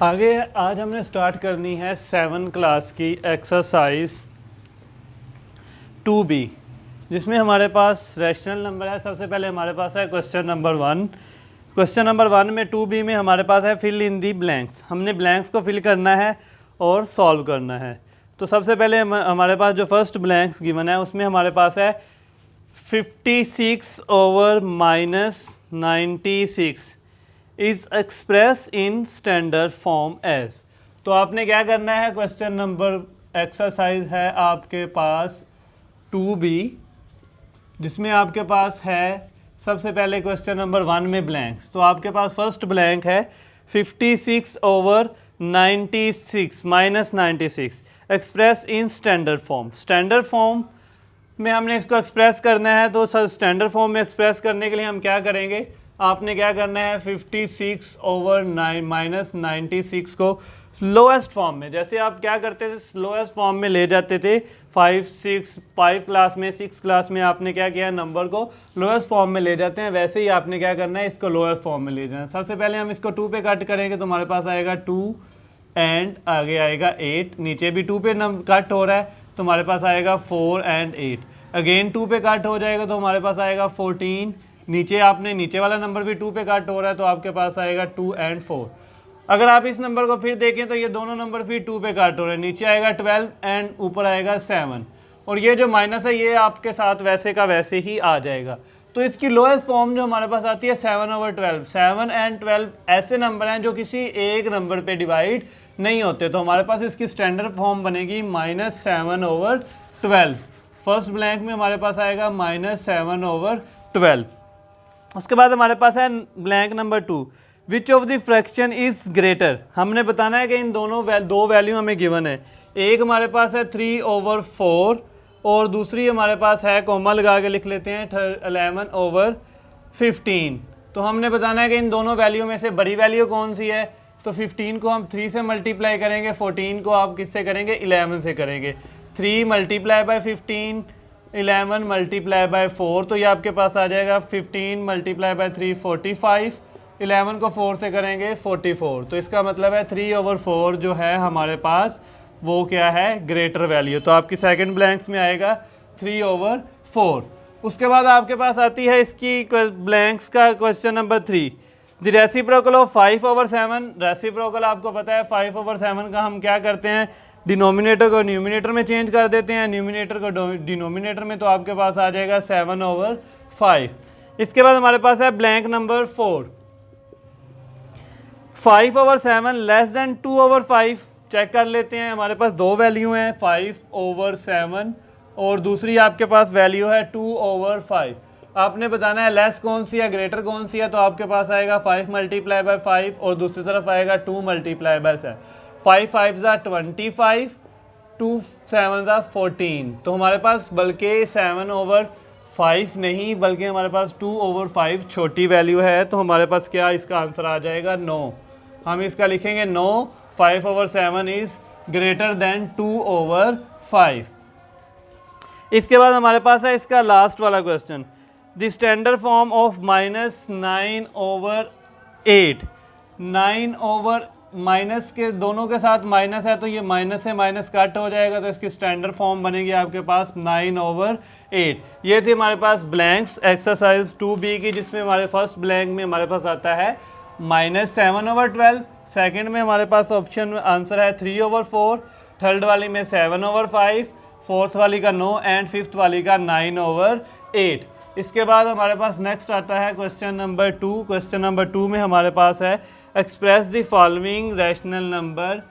आगे आज हमने स्टार्ट करनी है 7 क्लास की एक्सरसाइज 2B, जिसमें हमारे पास रैशनल नंबर है। सबसे पहले हमारे पास है क्वेश्चन नंबर 1। क्वेश्चन नंबर 1 में 2B में हमारे पास है फिल इन दी ब्लैंक्स। हमने ब्लैंक्स को फिल करना है और सॉल्व करना है। तो सबसे पहले हमारे पास जो फर्स्ट ब्लैंक्स गिवन है उसमें हमारे पास है 56 over -96 is express in standard form as. तो आपने क्या करना है, क्वेश्चन नंबर एक्सरसाइज है आपके पास 2B, जिसमें आपके पास है सबसे पहले क्वेश्चन नंबर 1 में ब्लैंक्स। तो आपके पास फर्स्ट ब्लैंक है 56 over 96 -96 express in standard form. Standard form में हमने इसको एक्सप्रेस करना है। तो सर स्टैंडर्ड फॉर्म में एक्सप्रेस करने के लिए हम क्या करेंगे, आपने क्या करना है 56 ओवर -96 को लोएस्ट फॉर्म में, जैसे आप क्या करते थे लोएस्ट फॉर्म में ले जाते थे 5 क्लास में 6 क्लास में आपने क्या किया, नंबर को लोएस्ट फॉर्म में ले जाते हैं, वैसे ही आपने क्या करना है इसको लोएस्ट फॉर्म में ले जाना है। सबसे पहले हम इसको 2 पे कट करेंगे तो हमारे पास आएगा 2 एंड आगे आएगा 8, नीचे भी 2 पे कट हो रहा है तो हमारे पास आएगा 4 एंड 8, अगेन 2 पे कट हो जाएगा तो हमारे पास आएगा 14, नीचे आपने नीचे वाला नंबर भी 2 पे कट हो रहा है तो आपके पास आएगा 2 एंड 4। अगर आप इस नंबर को फिर देखें तो ये दोनों नंबर फिर 2 पे कट हो रहे हैं, नीचे आएगा 12 एंड ऊपर आएगा 7, और ये जो माइनस है ये आपके साथ वैसे का वैसे ही आ जाएगा। तो इसकी लोएस्ट फॉर्म जो हमारे पास आती है 7 ओवर 12। 7 एंड 12 ऐसे नंबर हैं जो किसी एक नंबर पे डिवाइड नहीं होते, तो हमारे पास इसकी स्टैंडर्ड फॉर्म बनेगी -7 ओवर 12। फर्स्ट ब्लैंक में हमारे पास आएगा -7 ओवर 12। उसके बाद हमारे पास है blank number 2, which of the fraction is greater. हमने बताना है कि इन दोनों दो वैल्यू हमें गिवन है। एक हमारे पास है 3 ओवर 4 और दूसरी हमारे पास है, कोमा लगा के लिख लेते हैं 11 ओवर 15। तो हमने बताना है कि इन दोनों वैल्यू में से बड़ी वैल्यू कौन सी है। तो 15 को हम 3 से मल्टीप्लाई करेंगे, 14 को आप किससे करेंगे, 11 से करेंगे। 3 मल्टीप्लाई बाय 15, 11 मल्टीप्लाई बाय 4, तो ये आपके पास आ जाएगा 15 मल्टीप्लाई बाय 3 45, 11 को 4 से करेंगे 44। तो इसका मतलब है 3 ओवर 4 जो है हमारे पास वो क्या है, ग्रेटर वैल्यू। तो आपकी सेकंड ब्लैंक्स में आएगा 3 ओवर 4। उसके बाद आपके पास आती है इसकी ब्लैंक्स का question number 3, the reciprocal of 5 over 7। Reciprocal आपको पता है 5 ओवर 7 का हम क्या करते हैं, डिनोमिनेटर को न्यूमिनेटर में चेंज कर देते हैं, न्यूमिनेटर को डिनोमिनेटर में, तो आपके पास आ जाएगा 7 ओवर 5। इसके बाद हमारे पास है blank number 4, 5 over 7 less than 2 over 5। Check कर लेते हैं, हमारे पास दो वैल्यू हैं 5 ओवर 7 और दूसरी आपके पास वैल्यू है 2 ओवर 5। आपने बताना है लेस कौन सी है ग्रेटर कौन सी है, तो आपके पास आएगा 5 मल्टीप्लाई बाय 5 और दूसरी तरफ आएगा 2 मल्टीप्लाई बाय 7। 5 5 ज़ा 25, 2 7 ज़ा 14। तो हमारे पास बल्कि 7 ओवर 5 नहीं बल्कि हमारे पास 2 ओवर 5 छोटी वैल्यू है, तो हमारे पास क्या इसका आंसर आ जाएगा 9। हम इसका लिखेंगे 9, 5 over 7 is greater than 2 over 5। इसके बाद हमारे पास है इसका लास्ट वाला question, the standard form of -9 over 8। 9 over minus के दोनों के साथ माइनस है तो ये माइनस से माइनस कट हो जाएगा, तो इसकी स्टैंडर्ड फॉर्म बनेगी आपके पास 9 ओवर 8। ये थी हमारे पास ब्लैंक्स एक्सरसाइज 2B की, जिसमें हमारे फर्स्ट ब्लैंक में हमारे पास आता है -7 ओवर 12, सेकंड में हमारे पास ऑप्शन आंसर है 3 ओवर 4, थर्ड वाली में 7 ओवर 5, फोर्थ वाली का 9 एंड फिफ्थ वाली का 9 ओवर 8। इसके बाद हमारे पास नेक्स्ट आता है क्वेश्चन नंबर 2। क्वेश्चन नंबर 2 में हमारे पास है express the following rational number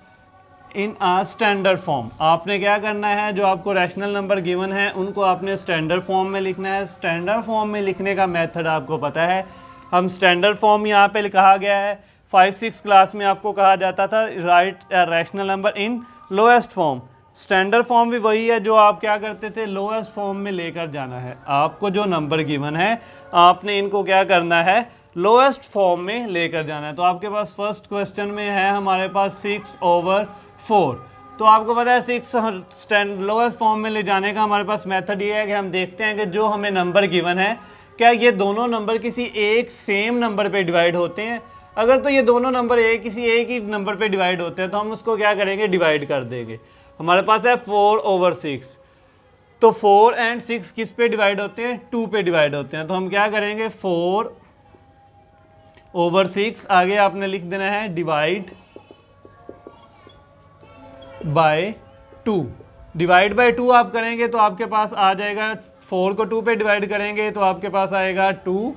in a standard form. आपने क्या करना है, जो आपको रैशनल नंबर गिवन है उनको आपने स्टैंडर्ड फॉर्म में लिखना है। स्टैंडर्ड फॉर्म में लिखने का मेथड आपको पता है, हम स्टैंडर्ड फॉर्म यहाँ पे कहा गया है 5-6 क्लास में आपको कहा जाता था राइट रैशनल नंबर इन लोएस्ट फॉर्म। स्टैंडर्ड फॉर्म भी वही है जो आप क्या करते थे, लोएस्ट फॉर्म में लेकर जाना है। आपको जो नंबर गिवन है आपने इनको क्या करना है, लोएस्ट फॉर्म में लेकर जाना है। तो आपके पास फर्स्ट क्वेश्चन में है हमारे पास 6 ओवर 4। तो आपको पता है 6 लोएस्ट फॉर्म में ले जाने का हमारे पास मेथड ये है कि हम देखते हैं कि जो हमें नंबर गिवन है क्या ये दोनों नंबर किसी एक सेम नंबर पे डिवाइड होते हैं। अगर तो ये दोनों नंबर किसी एक ही नंबर पे डिवाइड होते हैं तो हम उसको क्या करेंगे, डिवाइड कर देंगे। हमारे पास है 4/6, तो 4 एंड 6 किस पे डिवाइड होते हैं, 2 पे डिवाइड होते हैं। तो हम क्या करेंगे 4/6, आगे आपने लिख देना है डिवाइड बाय 2। डिवाइड बाय 2 आप करेंगे तो आपके पास आ जाएगा, 4 को 2 पे डिवाइड करेंगे तो आपके पास आएगा 2,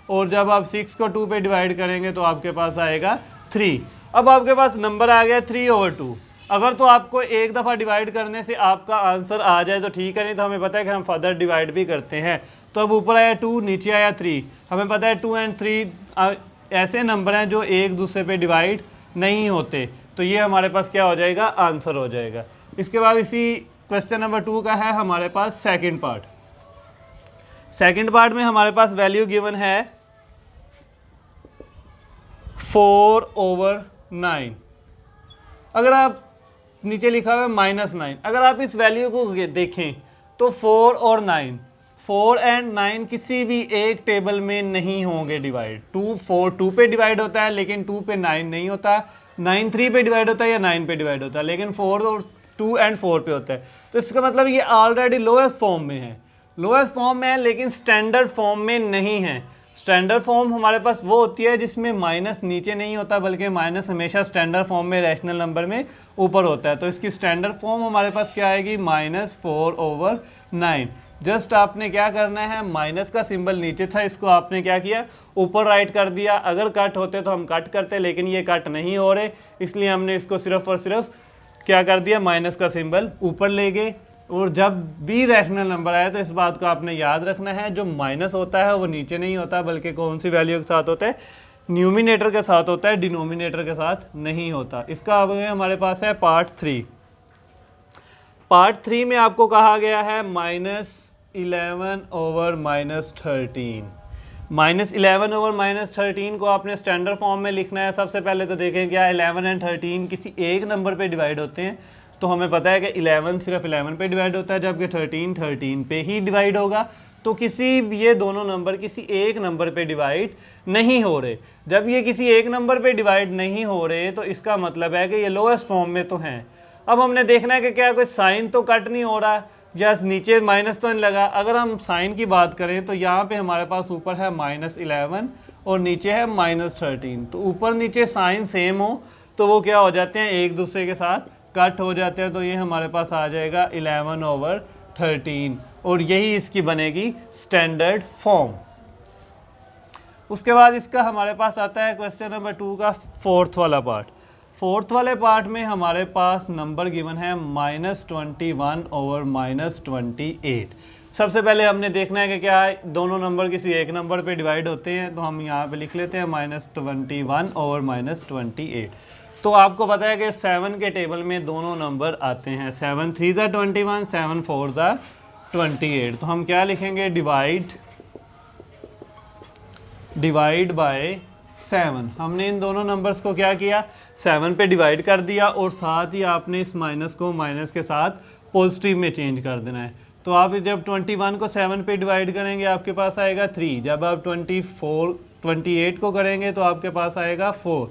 और जब आप 6 को 2 पे डिवाइड करेंगे तो आपके पास आएगा 3। अब आपके पास नंबर आ गया 3/2। अगर तो आपको एक दफ़ा डिवाइड करने से आपका आंसर आ जाए तो ठीक है, नहीं तो हमें पता है कि हम फर्दर डिवाइड भी करते हैं। तो अब ऊपर आया 2, नीचे आया 3। हमें पता है 2 एंड 3 ऐसे नंबर हैं जो एक दूसरे पे डिवाइड नहीं होते, तो ये हमारे पास क्या हो जाएगा, आंसर हो जाएगा। इसके बाद इसी क्वेश्चन नंबर 2 का है हमारे पास सेकंड पार्ट। सेकंड पार्ट में हमारे पास वैल्यू गिवन है 4/9। अगर आप नीचे लिखा हुआ है -9, अगर आप इस वैल्यू को देखें तो 4 और 9, 4 एंड 9 किसी भी एक टेबल में नहीं होंगे डिवाइड। 4 2 पे डिवाइड होता है लेकिन 2 पे 9 नहीं होता, 9 3 पे डिवाइड होता है या 9 पे डिवाइड होता है, लेकिन 4 और 2 एंड 4 पे होता है। तो इसका मतलब ये ऑलरेडी लोएस्ट फॉर्म में है, लोएस्ट फॉर्म में है लेकिन स्टैंडर्ड फॉर्म में नहीं है। स्टैंडर्ड फॉर्म हमारे पास वो होती है जिसमें माइनस नीचे नहीं होता, बल्कि माइनस हमेशा स्टैंडर्ड फॉर्म में रैशनल नंबर में ऊपर होता है। तो इसकी स्टैंडर्ड फॉर्म हमारे पास क्या आएगी, -4/9। जस्ट आपने क्या करना है, माइनस का सिंबल नीचे था, इसको आपने क्या किया, ऊपर राइट कर दिया। अगर कट होते तो हम कट करते, लेकिन ये कट नहीं हो रहे, इसलिए हमने इसको सिर्फ और सिर्फ क्या कर दिया, माइनस का सिंबल ऊपर ले गए। और जब भी रैशनल नंबर आए तो इस बात को आपने याद रखना है, जो माइनस होता है वो नीचे नहीं होता, बल्कि कौन सी वैल्यू के साथ होता है, न्यूमिनेटर के साथ होता है, डिनोमिनेटर के साथ नहीं होता। इसका अब हमारे पास है पार्ट 3। पार्ट 3 में आपको कहा गया है -11/-13। -11/-13 को आपने स्टैंडर्ड फॉर्म में लिखना है। सबसे पहले तो देखें क्या 11 एंड 13 किसी एक नंबर पे डिवाइड होते हैं, तो हमें पता है कि 11 सिर्फ 11 पे डिवाइड होता है, जबकि 13 13 पे ही डिवाइड होगा। तो ये दोनों नंबर किसी एक नंबर पे डिवाइड नहीं हो रहे। जब ये किसी एक नंबर पे डिवाइड नहीं हो रहे तो इसका मतलब है कि ये लोएस्ट फॉर्म में तो हैं। अब हमने देखना है कि क्या कोई साइन तो कट नहीं हो रहा, या नीचे माइनस तो नहीं लगा। अगर हम साइन की बात करें तो यहाँ पे हमारे पास ऊपर है -11 और नीचे है -13। तो ऊपर नीचे साइन सेम हो तो वो क्या हो जाते हैं, एक दूसरे के साथ कट हो जाते हैं। तो ये हमारे पास आ जाएगा 11/13, और यही इसकी बनेगी स्टैंडर्ड फॉर्म। उसके बाद इसका हमारे पास आता है क्वेश्चन नंबर 2 का फोर्थ वाला पार्ट। फोर्थ वाले पार्ट में हमारे पास नंबर गिवन है -21/-28। सबसे पहले हमने देखना है कि क्या दोनों नंबर किसी एक नंबर पे डिवाइड होते हैं, तो हम यहाँ पे लिख लेते हैं -21/-28। तो आपको पता है कि 7 के टेबल में दोनों नंबर आते हैं, 7 3 ज़ा 21, 7 4 ज़ा 28। तो हम क्या लिखेंगे, डिवाइड बाय 7। हमने इन दोनों नंबर्स को क्या किया, 7 पे डिवाइड कर दिया, और साथ ही आपने इस माइनस को माइनस के साथ पॉजिटिव में चेंज कर देना है। तो आप जब 21 को 7 पे डिवाइड करेंगे आपके पास आएगा 3, जब आप 28 को करेंगे तो आपके पास आएगा 4,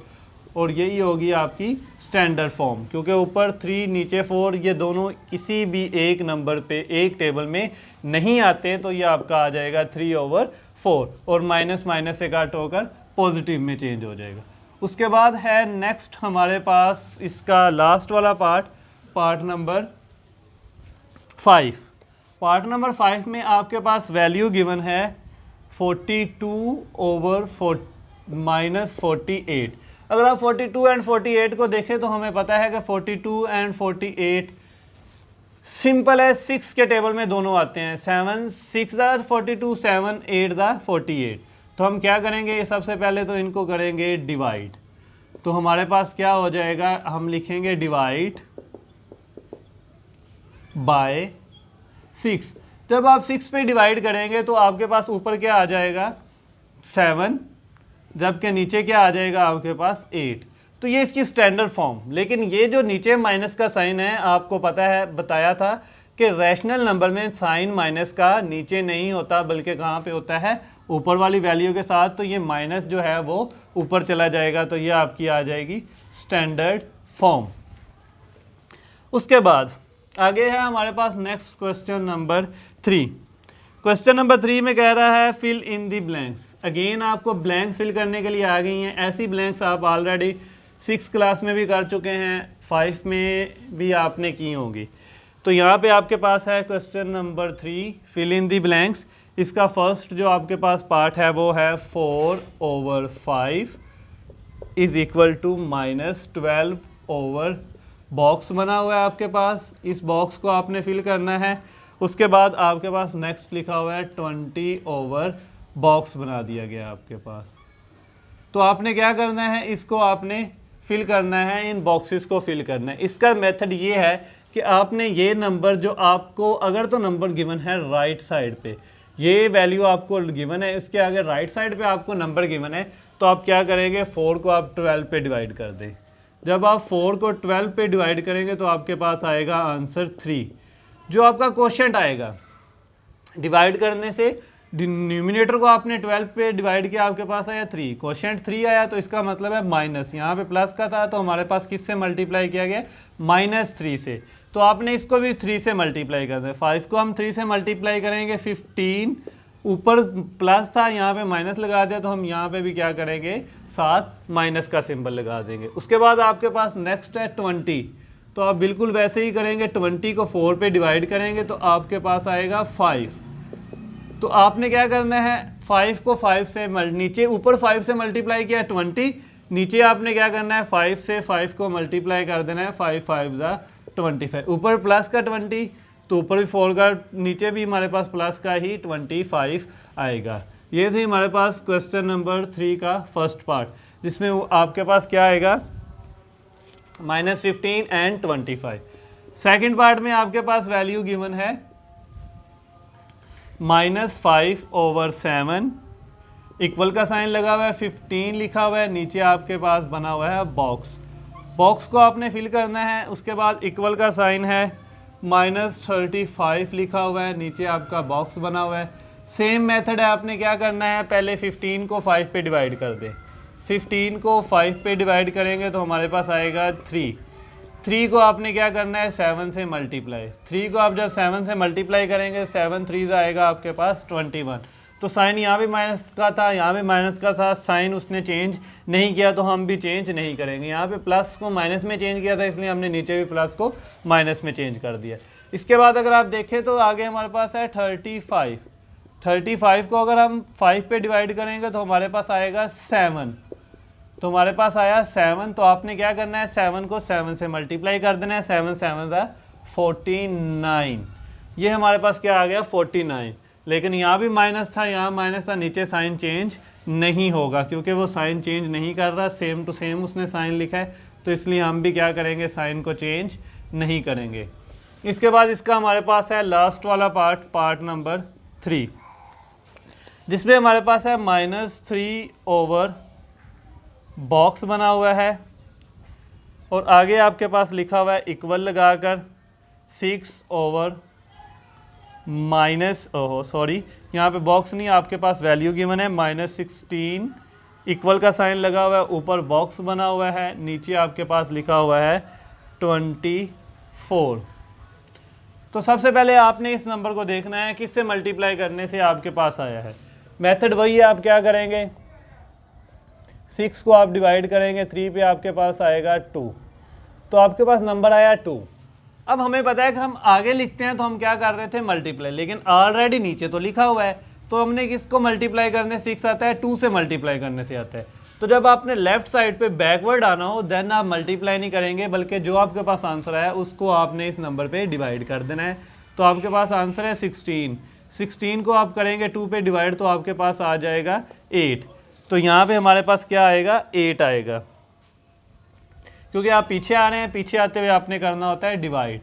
और यही होगी आपकी स्टैंडर्ड फॉर्म। क्योंकि ऊपर 3 नीचे 4 ये दोनों किसी भी एक नंबर पे एक टेबल में नहीं आते, तो ये आपका आ जाएगा 3/4, और माइनस माइनस से कट होकर पॉजिटिव में चेंज हो जाएगा। उसके बाद है नेक्स्ट हमारे पास इसका लास्ट वाला पार्ट नंबर 5। पार्ट नंबर 5 में आपके पास वैल्यू गिवन है 42/-48। अगर आप 42 एंड 48 को देखें तो हमें पता है कि 42 एंड 48 सिंपल है, 6 के टेबल में दोनों आते हैं। 7 6 ज़ा 42, 7 8 ज़ा 48। तो हम क्या करेंगे, सबसे पहले तो इनको करेंगे डिवाइड। तो हमारे पास क्या हो जाएगा, हम लिखेंगे डिवाइड बाय 6। जब आप 6 पे डिवाइड करेंगे तो आपके पास ऊपर क्या आ जाएगा 7, जबकि नीचे क्या आ जाएगा आपके पास 8। तो ये इसकी स्टैंडर्ड फॉर्म। लेकिन ये जो नीचे माइनस का साइन है, आपको पता है, बताया था कि रैशनल नंबर में साइन माइनस का नीचे नहीं होता, बल्कि कहाँ पे होता है, ऊपर वाली वैल्यू के साथ, तो ये माइनस जो है वो ऊपर चला जाएगा, तो ये आपकी आ जाएगी स्टैंडर्ड फॉर्म। उसके बाद आगे है हमारे पास next question number 3। Question number 3 में कह रहा है fill in the blanks. Again आपको ब्लैंक्स फिल करने के लिए आ गई हैं। ऐसी ब्लैंक्स आप ऑलरेडी 6 क्लास में भी कर चुके हैं, 5 में भी आपने की होंगी। तो यहाँ पे आपके पास है question number 3 fill in the blanks. इसका फर्स्ट जो आपके पास पार्ट है वो है 4/5 इज इक्वल टू -12 बॉक्स बना हुआ है आपके पास, इस बॉक्स को आपने फिल करना है। उसके बाद आपके पास नेक्स्ट लिखा हुआ है 20 बॉक्स बना दिया गया आपके पास। तो आपने क्या करना है, इसको आपने फिल करना है, इन बॉक्सेस को फिल करना है। इसका मेथड ये है कि आपने ये नंबर जो आपको, अगर तो नंबर गिवन है राइट साइड पे, ये वैल्यू आपको गिवन है, इसके आगे राइट साइड पे आपको नंबर गिवन है, तो आप क्या करेंगे, 4 को आप 12 पे डिवाइड कर दें। जब आप 4 को 12 पे डिवाइड करेंगे तो आपके पास आएगा आंसर 3। जो आपका क्वोशिएंट आएगा डिवाइड करने से, न्यूमिनेटर को आपने 12 पे डिवाइड किया, आपके पास आया 3, क्वोशिएंट 3 आया, तो इसका मतलब है माइनस, यहाँ पे प्लस का था तो हमारे पास किससे मल्टीप्लाई किया गया, -3 से। तो आपने इसको भी 3 से मल्टीप्लाई कर दें। 5 को हम 3 से मल्टीप्लाई करेंगे, 15 ऊपर प्लस था, यहाँ पे माइनस लगा दिया, तो हम यहाँ पे भी क्या करेंगे, साथ माइनस का सिंबल लगा देंगे। उसके बाद आपके पास नेक्स्ट है 20, तो आप बिल्कुल वैसे ही करेंगे, 20 को 4 पे डिवाइड करेंगे तो आपके पास आएगा 5। तो आपने क्या करना है, 5 को 5 से नीचे, ऊपर 5 से मल्टीप्लाई किया 20, नीचे आपने क्या करना है, 5 से 5 को मल्टीप्लाई कर देना है, 5 5 ज़ा 25, ऊपर प्लस का 20, तो ऊपर भी 4 का, नीचे भी हमारे पास प्लस का ही 25 आएगा। ये थी हमारे पास क्वेश्चन नंबर 3 का फर्स्ट पार्ट, जिसमें आपके पास क्या आएगा, -15 एंड 25। सेकेंड पार्ट में आपके पास वैल्यू गिवन है -5/7, इक्वल का साइन लगा हुआ है, 15 लिखा हुआ है, नीचे आपके पास बना हुआ है बॉक्स। बॉक्स को आपने फिल करना है। उसके बाद इक्वल का साइन है, -35 लिखा हुआ है, नीचे आपका बॉक्स बना हुआ है। सेम मेथड है, आपने क्या करना है, पहले 15 को 5 पे डिवाइड कर दें। 15 को 5 पे डिवाइड करेंगे तो हमारे पास आएगा 3। 3 को आपने क्या करना है, 7 से मल्टीप्लाई। 3 को आप जब 7 से मल्टीप्लाई करेंगे, 7 3 आएगा आपके पास 21। तो साइन यहाँ भी माइनस का था, यहाँ भी माइनस का था, साइन उसने चेंज नहीं किया, तो हम भी चेंज नहीं करेंगे। यहाँ पे प्लस को माइनस में चेंज किया था, इसलिए हमने नीचे भी प्लस को माइनस में चेंज कर दिया। इसके बाद अगर आप देखें तो आगे हमारे पास है 35। 35 को अगर हम 5 पे डिवाइड करेंगे तो हमारे पास आएगा 7। तो हमारे पास आया 7। तो आपने क्या करना है, 7 को 7 से मल्टीप्लाई कर देना है, 7 7 49। ये हमारे पास क्या आ गया, 49। लेकिन यहाँ भी माइनस था, यहाँ माइनस था, नीचे साइन चेंज नहीं होगा, क्योंकि वो साइन चेंज नहीं कर रहा, सेम टू सेम उसने साइन लिखा है, तो इसलिए हम भी क्या करेंगे, साइन को चेंज नहीं करेंगे। इसके बाद इसका हमारे पास है लास्ट वाला पार्ट, पार्ट नंबर 3, जिसमें हमारे पास है -3 बॉक्स बना हुआ है, और आगे आपके पास लिखा हुआ है इक्वल लगाकर 6 यहाँ पे बॉक्स नहीं, आपके पास वैल्यू गिवन है -16, इक्वल का साइन लगा हुआ है, ऊपर बॉक्स बना हुआ है, नीचे आपके पास लिखा हुआ है 24। तो सबसे पहले आपने इस नंबर को देखना है किससे मल्टीप्लाई करने से आपके पास आया है। मेथड वही है, आप क्या करेंगे, 6 को आप डिवाइड करेंगे 3 पे, आपके पास आएगा 2, तो आपके पास नंबर आया 2। अब हमें पता है कि हम आगे लिखते हैं तो हम क्या कर रहे थे, मल्टीप्लाई, लेकिन ऑलरेडी नीचे तो लिखा हुआ है, तो हमने किसको मल्टीप्लाई करने 6 आता है, 2 से मल्टीप्लाई करने से आता है। तो जब आपने लेफ्ट साइड पे बैकवर्ड आना हो, देन आप मल्टीप्लाई नहीं करेंगे, बल्कि जो आपके पास आंसर है उसको आपने इस नंबर पे डिवाइड कर देना है। तो आपके पास आंसर है 16। 16 को आप करेंगे 2 पे डिवाइड, तो आपके पास आ जाएगा 8। तो यहाँ पे हमारे पास क्या आएगा, 8 आएगा, क्योंकि आप पीछे आ रहे हैं, पीछे आते हुए आपने करना होता है डिवाइड।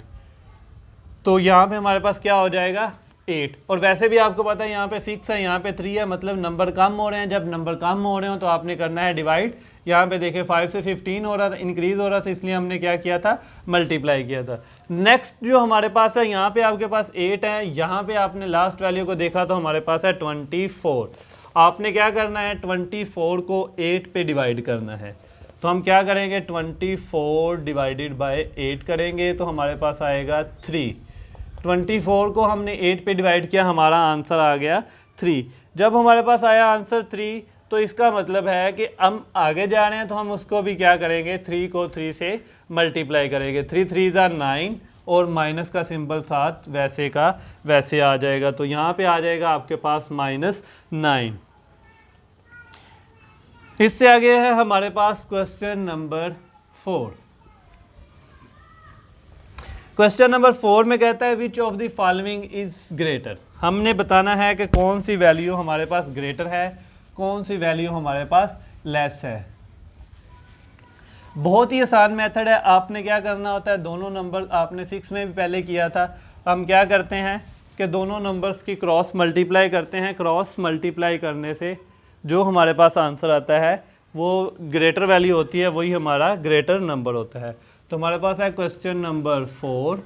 तो यहाँ पे हमारे पास क्या हो जाएगा, 8। और वैसे भी आपको पता है यहाँ पे 6 है, यहाँ पे 3 है, मतलब नंबर कम हो रहे हैं। जब नंबर कम हो रहे हो तो आपने करना है डिवाइड। यहाँ पे देखिए 5 से 15 हो रहा था, इंक्रीज हो रहा था, इसलिए हमने क्या किया था, मल्टीप्लाई किया था। नेक्स्ट जो हमारे पास है, यहाँ पे आपके पास 8 है, यहाँ पे आपने लास्ट वैल्यू को देखा तो हमारे पास है 24। आपने क्या करना है, 24 को 8 पे डिवाइड करना है। तो हम क्या करेंगे, 24 डिवाइडेड बाय 8 करेंगे तो हमारे पास आएगा 3। 24 को हमने 8 पे डिवाइड किया, हमारा आंसर आ गया 3। जब हमारे पास आया आंसर 3 तो इसका मतलब है कि हम आगे जा रहे हैं तो हम उसको भी क्या करेंगे, 3 को 3 से मल्टीप्लाई करेंगे। 3 3 ज़ा 9 और माइनस का सिंबल साथ वैसे का वैसे आ जाएगा। तो यहाँ पे आ जाएगा आपके पास -9। इससे आगे है हमारे पास क्वेश्चन नंबर 4। क्वेश्चन नंबर 4 में कहता है which of the following is greater. हमने बताना है कि कौन सी वैल्यू हमारे पास ग्रेटर है, कौन सी वैल्यू हमारे पास लेस है। बहुत ही आसान मेथड है। आपने क्या करना होता है, दोनों नंबर आपने 6 में भी पहले किया था। हम क्या करते हैं कि दोनों नंबर्स की क्रॉस मल्टीप्लाई करते हैं। क्रॉस मल्टीप्लाई करने से जो हमारे पास आंसर आता है वो ग्रेटर वैल्यू होती है, वही हमारा ग्रेटर नंबर होता है। तो हमारे पास है क्वेश्चन नंबर 4।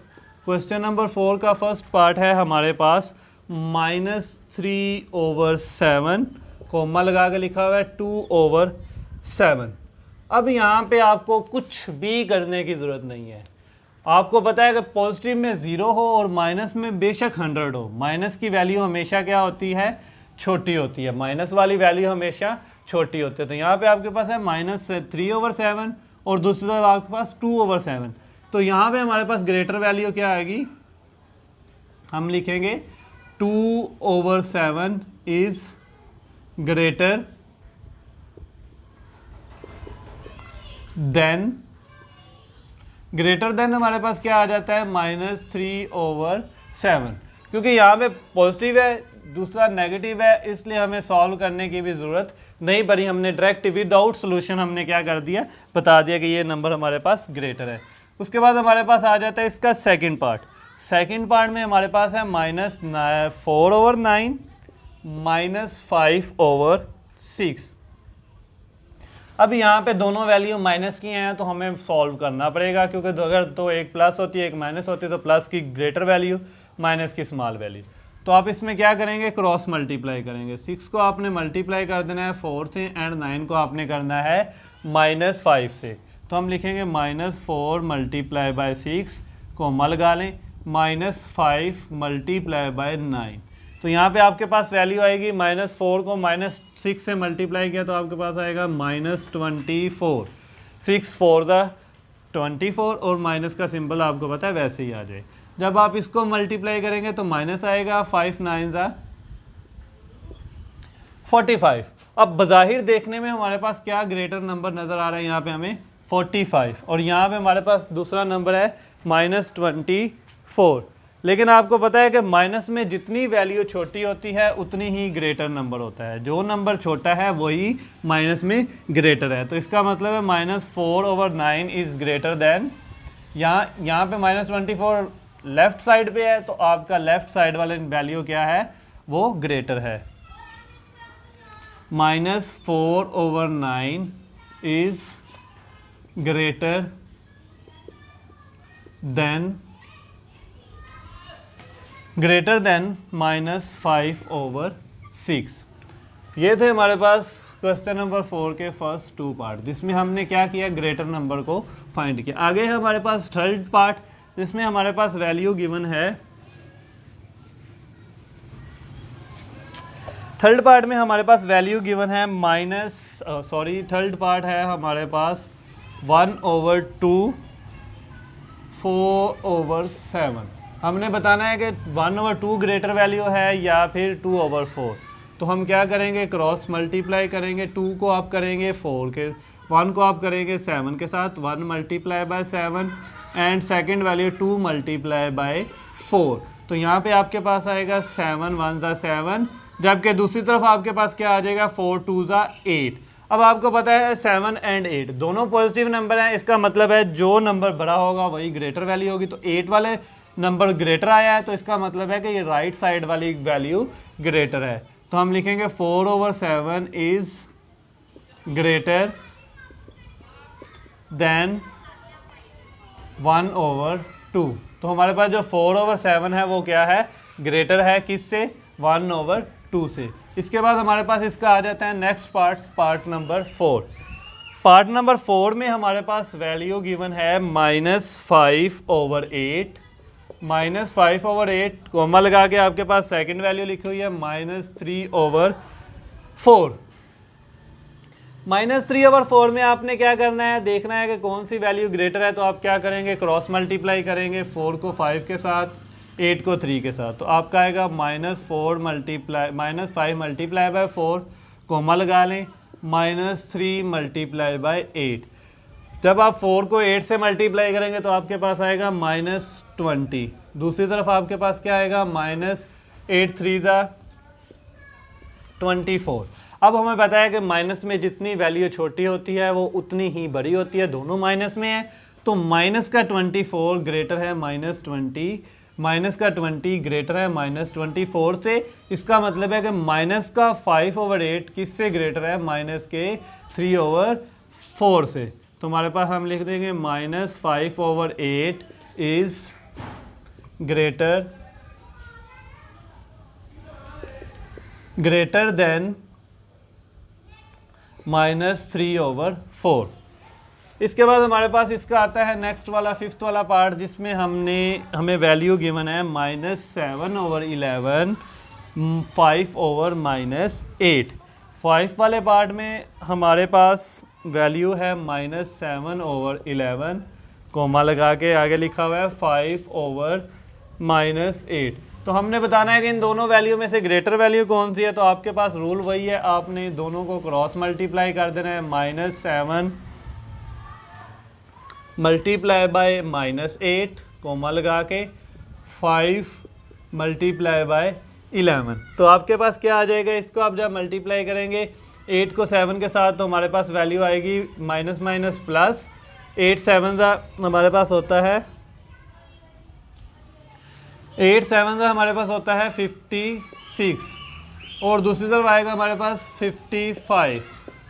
क्वेश्चन नंबर 4 का फर्स्ट पार्ट है हमारे पास -3/7, कोमा लगा के लिखा हुआ है 2/7। अब यहाँ पे आपको कुछ भी करने की ज़रूरत नहीं है। आपको पता है कि पॉजिटिव में 0 हो और माइनस में बेशक 100 हो, माइनस की वैल्यू हमेशा क्या होती है, छोटी होती है। माइनस वाली वैल्यू हमेशा छोटी होती है। तो यहाँ पे आपके पास है -3/7 और दूसरी तरफ आपके पास 2/7। तो यहाँ पे हमारे पास ग्रेटर वैल्यू क्या आएगी, हम लिखेंगे 2/7 is greater than, greater than हमारे पास क्या आ जाता है -3/7, क्योंकि यहाँ पे पॉजिटिव है दूसरा नेगेटिव है, इसलिए हमें सॉल्व करने की भी ज़रूरत नहीं पड़ी। हमने डायरेक्ट विदाउट सोल्यूशन हमने क्या कर दिया, बता दिया कि ये नंबर हमारे पास ग्रेटर है। उसके बाद हमारे पास आ जाता है इसका सेकंड पार्ट। सेकंड पार्ट में हमारे पास है -4/9 -5/6। अब यहाँ पे दोनों वैल्यू माइनस की हैं तो हमें सॉल्व करना पड़ेगा, क्योंकि अगर तो एक प्लस होती है एक माइनस होती है तो प्लस की ग्रेटर वैल्यू माइनस की स्मॉल वैल्यू। तो आप इसमें क्या करेंगे, क्रॉस मल्टीप्लाई करेंगे। 6 को आपने मल्टीप्लाई कर देना है 4 से एंड 9 को आपने करना है -5 से। तो हम लिखेंगे -4 × 6 कोमा लगा लें -5 × 9। तो यहाँ पे आपके पास वैल्यू आएगी -4 को -6 से मल्टीप्लाई किया तो आपके पास आएगा -24। 6 4 ज़ा 24 और माइनस का सिंबल आपको पता है वैसे ही आ जाए। जब आप इसको मल्टीप्लाई करेंगे तो माइनस आएगा, 5 9 ज़ा 45। अब बज़ाहिर देखने में हमारे पास क्या ग्रेटर नंबर नज़र आ रहा है, यहाँ पे हमें 45 और यहाँ पे हमारे पास दूसरा नंबर है -24। लेकिन आपको पता है कि माइनस में जितनी वैल्यू छोटी होती है उतनी ही ग्रेटर नंबर होता है। जो नंबर छोटा है वही माइनस में ग्रेटर है। तो इसका मतलब है -4/9 इज़ ग्रेटर दैन, यहाँ पे -24 लेफ़्ट साइड पे है तो आपका लेफ़्ट साइड वाले वैल्यू क्या है, वो ग्रेटर है। -4/9 इज़ ग्रेटर देन -5/6। ये थे हमारे पास क्वेश्चन नंबर 4 के फर्स्ट 2 पार्ट, जिसमें हमने क्या किया, ग्रेटर नंबर को फाइंड किया। आगे है हमारे पास थर्ड पार्ट, जिसमें हमारे पास वैल्यू गिवन है। थर्ड पार्ट में हमारे पास वैल्यू गिवन है थर्ड पार्ट है हमारे पास 1/2 4/7। हमने बताना है कि 1/2 ग्रेटर वैल्यू है या फिर 2/4। तो हम क्या करेंगे, क्रॉस मल्टीप्लाई करेंगे। 2 को आप करेंगे 4 के, 1 को आप करेंगे 7 के साथ, 1 × 7 एंड सेकंड वैल्यू 2 × 4। तो यहाँ पे आपके पास आएगा 7 1 ज़ा 7, जबकि दूसरी तरफ आपके पास क्या आ जाएगा 4 2 ज़ा 8। अब आपको पता है 7 एंड 8 दोनों पॉजिटिव नंबर हैं, इसका मतलब है जो नंबर बड़ा होगा वही ग्रेटर वैल्यू होगी। तो 8 वाले नंबर ग्रेटर आया है तो इसका मतलब है कि ये राइट साइड वाली वैल्यू ग्रेटर है। तो हम लिखेंगे 4/7 इज ग्रेटर देन 1/2। तो हमारे पास जो 4/7 है वो क्या है, ग्रेटर है किससे, 1/2 से। इसके बाद हमारे पास इसका आ जाता है next part number 4। Part number 4 में हमारे पास वैल्यू गिवन है -5/8। -5/8 कोमा लगा के आपके पास सेकंड वैल्यू लिखी हुई है -3/4। -3/4 में आपने क्या करना है, देखना है कि कौन सी वैल्यू ग्रेटर है। तो आप क्या करेंगे, क्रॉस मल्टीप्लाई करेंगे 4 को 5 के साथ, 8 को 3 के साथ। तो आपका आएगा -5 मल्टीप्लाई बाय 4 कोमा लगा लें -3 मल्टीप्लाई बाय 8। जब आप 4 को 8 से मल्टीप्लाई करेंगे तो आपके पास आएगा -20। दूसरी तरफ आपके पास क्या आएगा, -8 3 24। अब हमें पता है कि माइनस में जितनी वैल्यू छोटी होती है वो उतनी ही बड़ी होती है, दोनों माइनस में है। तो माइनस का 24 ग्रेटर है -20 ग्रेटर है -24 से। इसका मतलब है कि माइनस का 5/8 किससे ग्रेटर है, माइनस के 3/4 से। तो हमारे पास हम लिख देंगे -5/8 इज ग्रेटर देन -3/4। इसके बाद हमारे पास इसका आता है नेक्स्ट वाला 5th वाला पार्ट, जिसमें हमें वैल्यू गिवन है -7/11 5/-8। 5 वाले पार्ट में हमारे पास वैल्यू है -7/11 कोमा लगा के आगे लिखा हुआ है 5/-8। तो हमने बताना है कि इन दोनों वैल्यू में से ग्रेटर वैल्यू कौन सी है। तो आपके पास रूल वही है, आपने दोनों को क्रॉस मल्टीप्लाई कर देना है। -7 मल्टीप्लाई बाय -8 कोमा लगा के 5 मल्टीप्लाई बाय 11। तो आपके पास क्या आ जाएगा, इसको आप जब मल्टीप्लाई करेंगे 8 को 7 के साथ तो हमारे पास वैल्यू आएगी माइनस माइनस प्लस। 8 7 हमारे पास होता है 56 और दूसरी तरफ आएगा हमारे पास 55।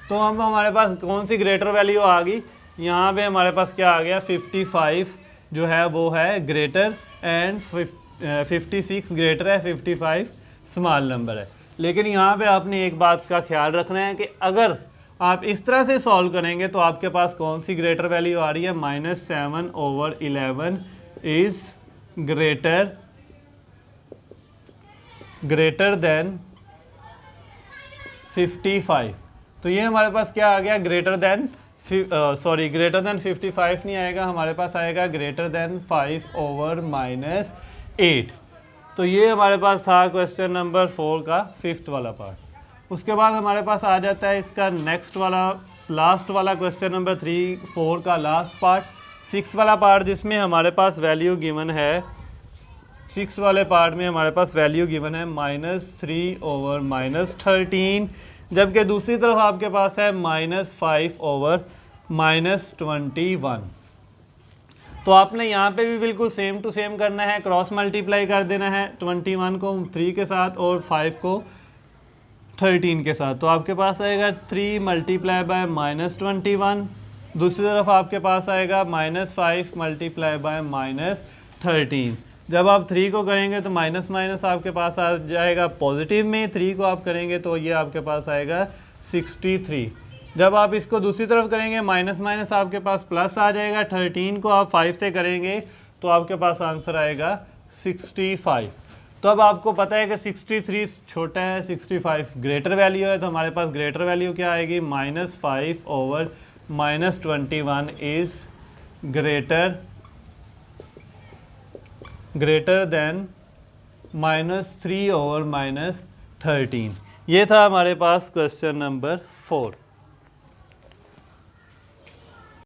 तो हम हमारे पास कौन सी ग्रेटर वैल्यू आ गई, यहाँ पे हमारे पास क्या आ गया 55 जो है वो है ग्रेटर एंड 56 ग्रेटर है, 55 स्मॉल नंबर है। लेकिन यहाँ पे आपने एक बात का ख्याल रखना है कि अगर आप इस तरह से सॉल्व करेंगे तो आपके पास कौन सी ग्रेटर वैल्यू आ रही है, -7/11 इज़ ग्रेटर देन 55। तो ये हमारे पास क्या आ गया, ग्रेटर देन 55 नहीं आएगा, हमारे पास आएगा ग्रेटर देन 5/-8। तो ये हमारे पास था क्वेश्चन नंबर 4 का 5th वाला पार्ट। उसके बाद हमारे पास आ जाता है इसका नेक्स्ट वाला लास्ट वाला क्वेश्चन नंबर 4 का लास्ट पार्ट, 6 वाला पार्ट, जिसमें हमारे पास वैल्यू गिवन है 6 वाले पार्ट में हमारे पास वैल्यू गिवन है -3/-13, जबकि दूसरी तरफ आपके पास है -5/-21। तो आपने यहाँ पे भी बिल्कुल सेम टू सेम करना है, क्रॉस मल्टीप्लाई कर देना है 21 को 3 के साथ और 5 को 13 के साथ। तो आपके पास आएगा 3 मल्टीप्लाई बाय -21, दूसरी तरफ आपके पास आएगा -5 मल्टीप्लाई बाय -13। जब आप 3 को करेंगे तो माइनस माइनस आपके पास आ जाएगा पॉजिटिव में, 3 को आप करेंगे तो ये आपके पास आएगा 63। जब आप इसको दूसरी तरफ करेंगे माइनस माइनस आपके पास प्लस आ जाएगा, 13 को आप 5 से करेंगे तो आपके पास आंसर आएगा 65। तो अब आपको पता है कि 63 छोटा है, 65 ग्रेटर वैल्यू है। तो हमारे पास ग्रेटर वैल्यू क्या आएगी, -5/-21 इज़ ग्रेटर देन -3/-13। ये था हमारे पास क्वेश्चन नंबर 4।